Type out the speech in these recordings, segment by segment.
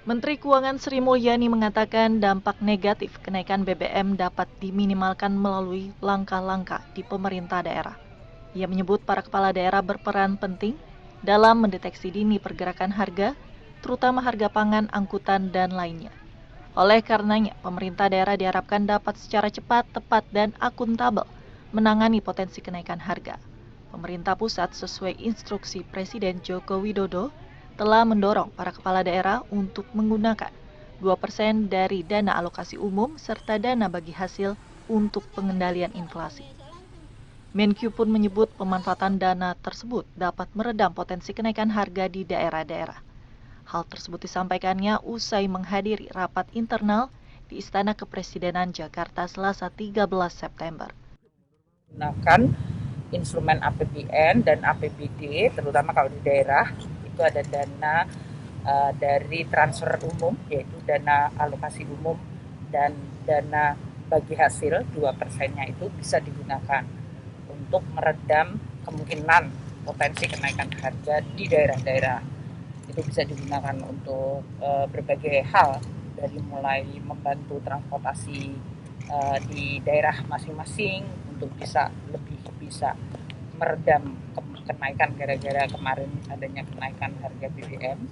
Menteri Keuangan Sri Mulyani mengatakan dampak negatif kenaikan BBM dapat diminimalkan melalui langkah-langkah di pemerintah daerah. Ia menyebut para kepala daerah berperan penting dalam mendeteksi dini pergerakan harga, terutama harga pangan, angkutan, dan lainnya. Oleh karenanya, pemerintah daerah diharapkan dapat secara cepat, tepat, dan akuntabel menangani potensi kenaikan harga. Pemerintah pusat sesuai instruksi Presiden Joko Widodo telah mendorong para kepala daerah untuk menggunakan 2% dari dana alokasi umum serta dana bagi hasil untuk pengendalian inflasi. Menkyu pun menyebut pemanfaatan dana tersebut dapat meredam potensi kenaikan harga di daerah-daerah. Hal tersebut disampaikannya usai menghadiri rapat internal di Istana Kepresidenan Jakarta Selasa 13 September. Gunakan instrumen APBN dan APBD, terutama kalau di daerah, itu ada dana dari transfer umum, yaitu dana alokasi umum dan dana bagi hasil 2%-nya itu bisa digunakan untuk meredam kemungkinan potensi kenaikan harga di daerah-daerah. Itu bisa digunakan untuk berbagai hal, dari mulai membantu transportasi di daerah masing-masing untuk bisa meredam kenaikan gara-gara kemarin adanya kenaikan harga BBM.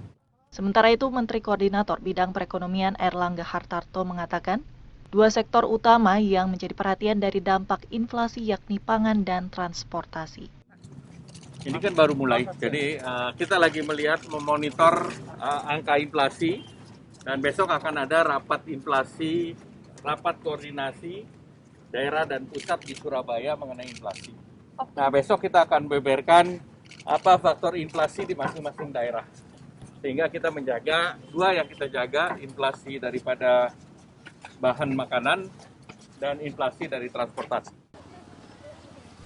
Sementara itu, Menteri Koordinator Bidang Perekonomian Erlangga Hartarto mengatakan, dua sektor utama yang menjadi perhatian dari dampak inflasi yakni pangan dan transportasi. Ini kan baru mulai, jadi kita lagi memonitor angka inflasi, dan besok akan ada rapat inflasi, rapat koordinasi daerah dan pusat di Surabaya mengenai inflasi. Nah, besok kita akan beberkan apa faktor inflasi di masing-masing daerah. Sehingga kita menjaga, dua yang kita jaga, inflasi daripada bahan makanan dan inflasi dari transportasi.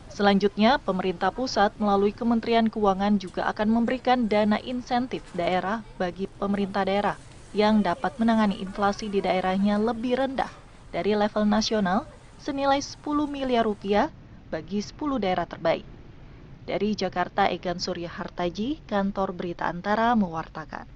Selanjutnya, pemerintah pusat melalui Kementerian Keuangan juga akan memberikan dana insentif daerah bagi pemerintah daerah yang dapat menangani inflasi di daerahnya lebih rendah dari level nasional senilai 10 miliar rupiah bagi 10 daerah terbaik. Dari Jakarta, Egan Surya Hartaji, Kantor Berita Antara mewartakan.